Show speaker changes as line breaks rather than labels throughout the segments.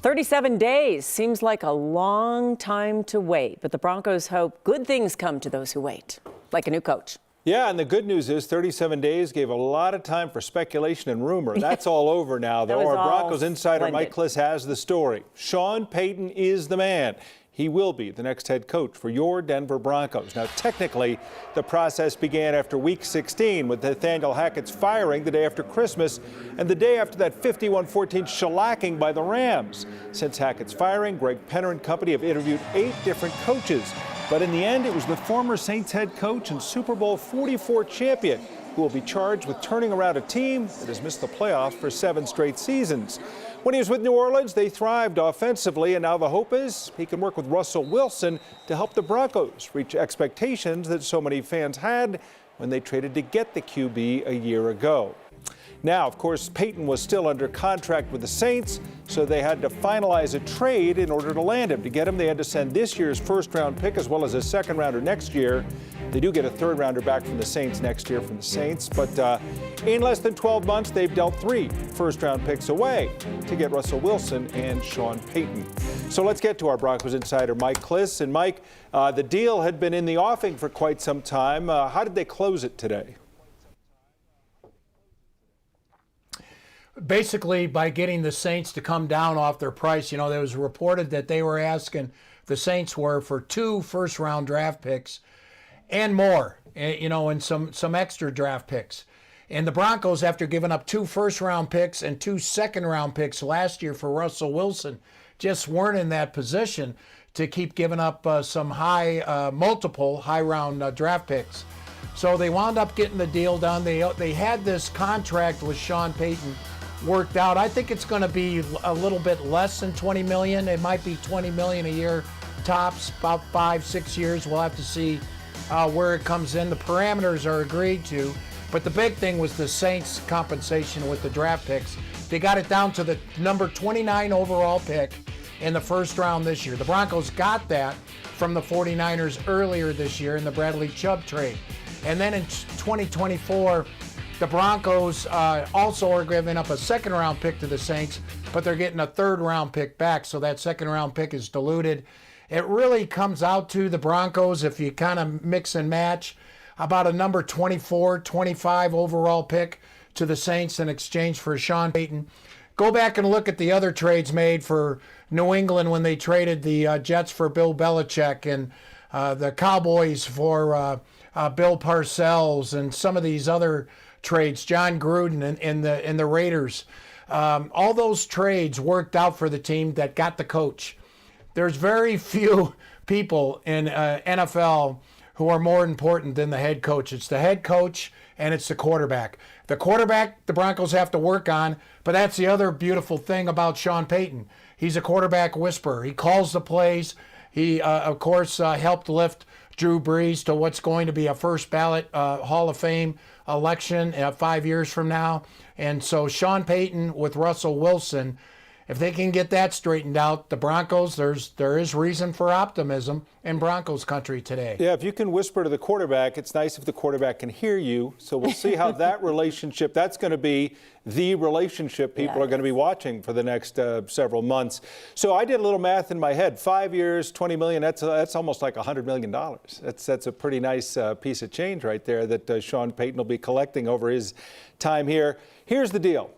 37 days seems like a long time to wait, but the Broncos hope good things come to those who wait, like a new coach.
Yeah, and the good news is 37 days gave a lot of time for speculation and rumor. That's all over now, though. Our Broncos insider Mike Kliss has the story. Sean Payton is the man. He will be the next head coach for your Denver Broncos. Now, technically, the process began after Week 16 with Nathaniel Hackett's firing the day after Christmas and the day after that 51-14 shellacking by the Rams. Since Hackett's firing, Greg Penner and company have interviewed 8 different coaches. But in the end, it was the former Saints head coach and Super Bowl 44 champion who will be charged with turning around a team that has missed the playoffs for 7 straight seasons. When he was with New Orleans, they thrived offensively, and now the hope is he can work with Russell Wilson to help the Broncos reach expectations that so many fans had when they traded to get the QB a year ago. Now, of course, Payton was still under contract with the Saints, so they had to finalize a trade in order to land him. To get him, they had to send this year's first-round pick as well as a second-rounder next year. They do get a third-rounder back from the Saints next year from the Saints, but in less than 12 months, they've dealt 3 first-round picks away to get Russell Wilson and Sean Payton. So let's get to our Broncos insider, Mike Kliss. And Mike, the deal had been in the offing for quite some time. How did they close it today?
Basically, by getting the Saints to come down off their price. You know, there was reported that they were asking, the Saints were, for 2 first-round draft picks and more, you know, and some extra draft picks. And the Broncos, after giving up 2 first-round picks and 2 second-round picks last year for Russell Wilson, just weren't in that position to keep giving up some multiple high-round draft picks. So they wound up getting the deal done. They had this contract with Sean Payton worked out. I think it's going to be a little bit less than $20 million. It might be $20 million a year tops, about 5-6 years. We'll have to see where it comes in. The parameters are agreed to, but the big thing was the Saints' compensation with the draft picks. They got it down to the number 29 overall pick in the first round this year. The Broncos got that from the 49ers earlier this year in the Bradley Chubb trade. And then in 2024, the Broncos also are giving up a second-round pick to the Saints, but they're getting a third-round pick back, so that second-round pick is diluted. It really comes out to the Broncos, if you kind of mix and match, about a number 24, 25 overall pick to the Saints in exchange for Sean Payton. Go back and look at the other trades made for New England when they traded the Jets for Bill Belichick and the Cowboys for Bill Parcells and some of these other trades, John Gruden and the Raiders. All those trades worked out for the team that got the coach. There's very few people in NFL who are more important than the head coach. It's the head coach and it's the quarterback. The quarterback, the Broncos have to work on, but that's the other beautiful thing about Sean Payton. He's a quarterback whisperer. He calls the plays. He, of course, helped lift Drew Brees to what's going to be a first ballot Hall of Fame election 5 years from now. And so Sean Payton with Russell Wilson, if they can get that straightened out, the Broncos, there is reason for optimism in Broncos country today.
Yeah, if you can whisper to the quarterback, it's nice if the quarterback can hear you. So we'll see how that relationship, that's going to be the relationship people are going to be watching for the next several months. So I did a little math in my head. 5 years, $20 million, that's almost like $100 million. That's a pretty nice piece of change right there that Sean Payton will be collecting over his time here. Here's the deal.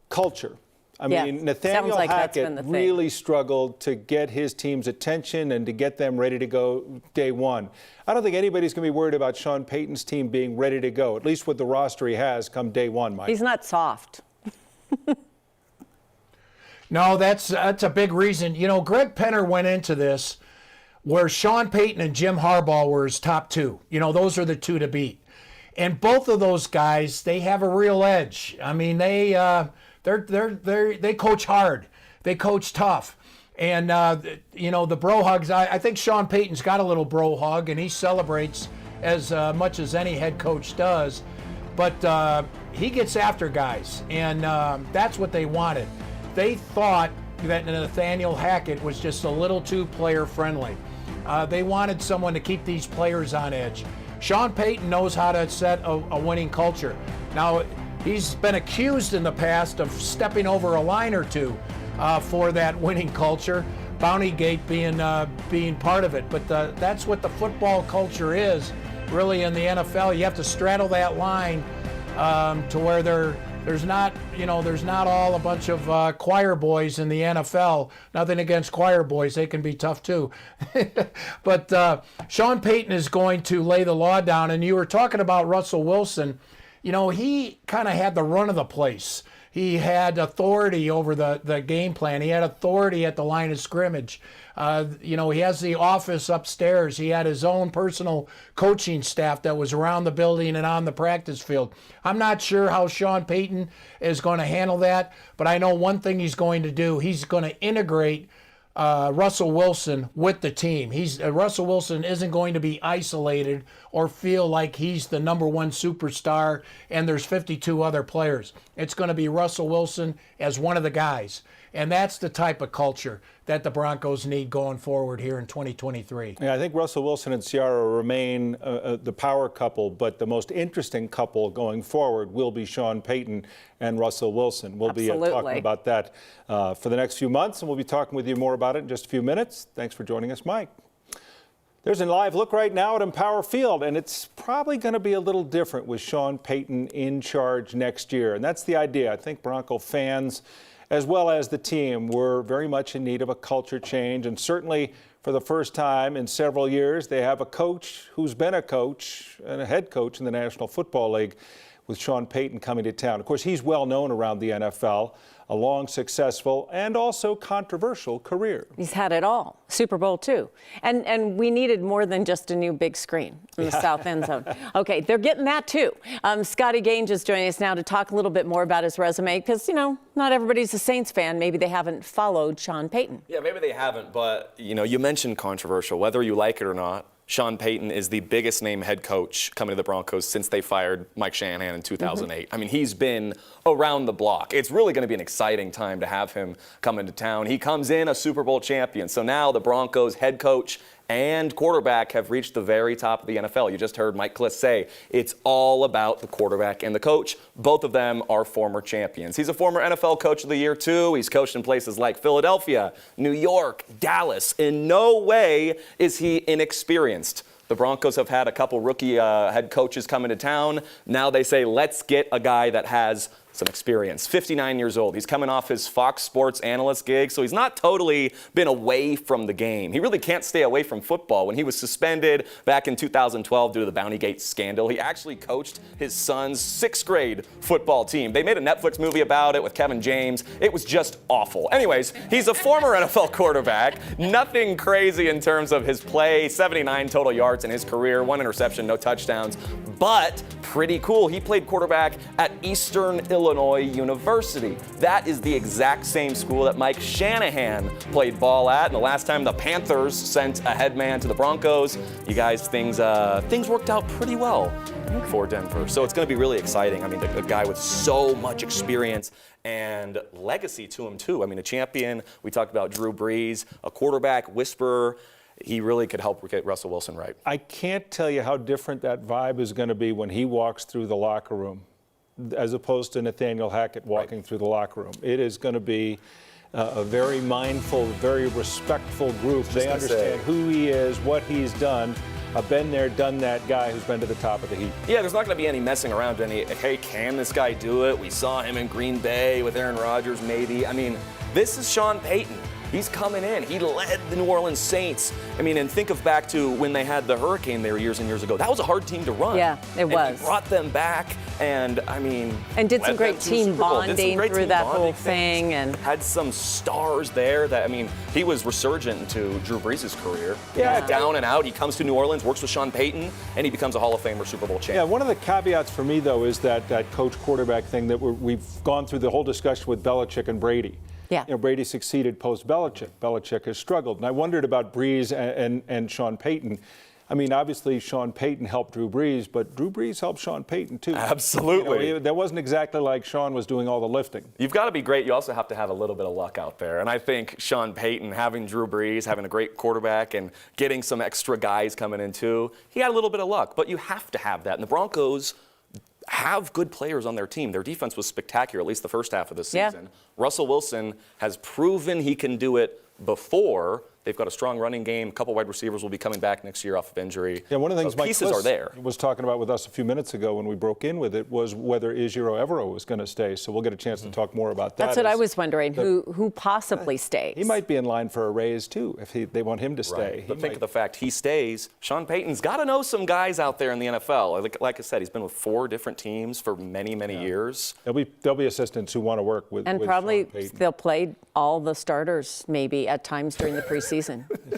Culture. I mean, Nathaniel Hackett really struggled to get his team's attention and to get them ready to go day one. I don't think anybody's going to be worried about Sean Payton's team being ready to go, at least with the roster he has come day one, Mike.
He's not soft.
No, that's a big reason. You know, Greg Penner went into this where Sean Payton and Jim Harbaugh were his top 2. You know, those are the 2 to beat. And both of those guys, they have a real edge. I mean, they coach hard. They coach tough. And, you know, the bro hugs, I think Sean Payton's got a little bro hug, and he celebrates as much as any head coach does. But he gets after guys, and that's what they wanted. They thought that Nathaniel Hackett was just a little too player-friendly. They wanted someone to keep these players on edge. Sean Payton knows how to set a winning culture. Now, he's been accused in the past of stepping over a line or two, for that winning culture. Bountygate being part of it, but that's what the football culture is, really, in the NFL. You have to straddle that line to where there's not all a bunch of choir boys in the NFL. Nothing against choir boys; they can be tough too. But Sean Payton is going to lay the law down. And you were talking about Russell Wilson. He kind of had the run of the place. He had authority over the game plan. He had authority at the line of scrimmage. He has the office upstairs. He had his own personal coaching staff that was around the building and on the practice field. I'm not sure how Sean Payton is going to handle that, but I know one thing he's going to do. He's going to integrate Russell Wilson with the team. Russell Wilson isn't going to be isolated or feel like he's the number one superstar and there's 52 other players. It's going to be Russell Wilson as one of the guys. And that's the type of culture that the Broncos need going forward here in 2023.
Yeah, I think Russell Wilson and Ciara remain the power couple, but the most interesting couple going forward will be Sean Payton and Russell Wilson. We'll be talking about that for the next few months, and we'll be talking with you more about it in just a few minutes. Thanks for joining us, Mike. There's a live look right now at Empower Field, and it's probably going to be a little different with Sean Payton in charge next year, and that's the idea. I think Bronco fans, as well as the team, were very much in need of a culture change. And certainly for the first time in several years, they have a coach who's been a coach and a head coach in the National Football League, with Sean Payton coming to town. Of course, he's well known around the NFL, a long, successful, and also controversial career.
He's had it all. Super Bowl too. And we needed more than just a new big screen in the south end zone. Okay, they're getting that too. Scotty Gaines is joining us now to talk a little bit more about his resume, because, not everybody's a Saints fan. Maybe they haven't followed Sean Payton.
Yeah, maybe they haven't, but, you mentioned controversial. Whether you like it or not, Sean Payton is the biggest name head coach coming to the Broncos since they fired Mike Shanahan in 2008. I mean, he's been around the block. It's really going to be an exciting time to have him come into town. He comes in a Super Bowl champion. So now the Broncos head coach and quarterback have reached the very top of the NFL. You just heard Mike Kliss say it's all about the quarterback and the coach. Both of them are former champions. He's a former NFL Coach of the Year, too. He's coached in places like Philadelphia, New York, Dallas. In no way is he inexperienced. The Broncos have had a couple rookie head coaches come into town. Now they say, let's get a guy that has some experience. 59 years old. He's coming off his Fox Sports analyst gig, so he's not totally been away from the game. He really can't stay away from football. When he was suspended back in 2012 due to the Bountygate scandal, he actually coached his son's 6th grade football team. They made a Netflix movie about it with Kevin James. It was just awful. Anyways, he's a former NFL quarterback. Nothing crazy in terms of his play. 79 total yards in his career, 1 interception, no touchdowns, but pretty cool. He played quarterback at Eastern Illinois University. That is the exact same school that Mike Shanahan played ball at. And the last time the Panthers sent a head man to the Broncos, you guys, things worked out pretty well for Denver. So it's going to be really exciting. I mean, a guy with so much experience and legacy to him, too. I mean, a champion. We talked about Drew Brees, a quarterback whisperer. He really could help get Russell Wilson right.
I can't tell you how different that vibe is going to be when he walks through the locker room, as opposed to Nathaniel Hackett walking through the locker room. It is going to be a very mindful, very respectful group. They understand who he is, what he's done. A been there, done that guy who's been to the top of the heap. Yeah,
there's not going to be any messing around, hey, can this guy do it? We saw him in Green Bay with Aaron Rodgers, maybe. I mean, this is Sean Payton. He's coming in. He led the New Orleans Saints. I mean, and think of back to when they had the hurricane there years and years ago. That was a hard team to run.
Yeah, it was.
He brought them back, and I mean,
and did some great team bonding through that whole thing, and
had some stars there. That, I mean, he was resurgent into Drew Brees' career.
Yeah,
down and out. He comes to New Orleans, works with Sean Payton, and he becomes a Hall of Famer, Super Bowl champion.
Yeah, one of the caveats for me though is that coach-quarterback thing that we've gone through the whole discussion with Belichick and Brady.
Yeah.
Brady succeeded post-Belichick. Belichick has struggled. And I wondered about Brees and Sean Payton. I mean, obviously, Sean Payton helped Drew Brees, but Drew Brees helped Sean Payton, too.
Absolutely.
That wasn't exactly like Sean was doing all the lifting.
You've got to be great. You also have to have a little bit of luck out there. And I think Sean Payton, having Drew Brees, having a great quarterback, and getting some extra guys coming in, too, he had a little bit of luck. But you have to have that. And the Broncos have good players on their team. Their defense was spectacular, at least the first half of the season.
Yeah.
Russell Wilson has proven he can do it before. They've got a strong running game. A couple wide receivers will be coming back next year off of injury.
Yeah, one of the things Mike
pieces are there.
was talking about with us a few minutes ago when we broke in with it was whether Ejiro Evero was going to stay. So we'll get a chance to talk more about that.
That's what I was wondering. Who possibly stays?
He might be in line for a raise too if they want him to stay.
Right. But think of the fact he stays. Sean Payton's got to know some guys out there in the NFL. Like I said, he's been with 4 different teams for many, many years.
There'll be assistants who want to work with
and
with
probably
Sean Payton.
they'll play all the starters maybe at times during the preseason.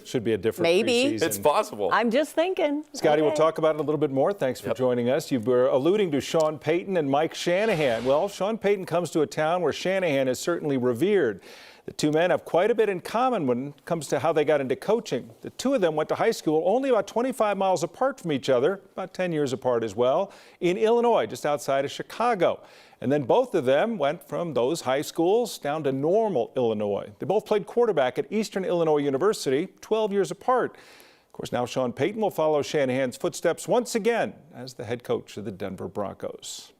Should be a different
Maybe.
preseason.
It's possible.
I'm just thinking.
Scotty, we'll
Okay.
talk about it a little bit more. Thanks for joining us. You were alluding to Sean Payton and Mike Shanahan. Well, Sean Payton comes to a town where Shanahan is certainly revered. The two men have quite a bit in common when it comes to how they got into coaching. The two of them went to high school only about 25 miles apart from each other, about 10 years apart as well, in Illinois, just outside of Chicago. And then both of them went from those high schools down to Normal, Illinois. They both played quarterback at Eastern Illinois University, 12 years apart. Of course, now Sean Payton will follow Shanahan's footsteps once again as the head coach of the Denver Broncos.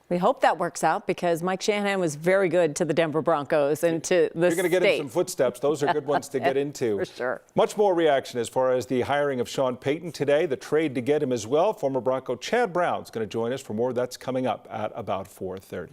We hope that works out because Mike Shanahan was very good to the Denver Broncos and to the
You're going to get in
state.
some footsteps. Those are good ones to get into.
For sure.
Much more reaction as far as the hiring of Sean Payton today, the trade to get him as well. Former Bronco Chad Brown's going to join us for more. That's coming up at about 4:30.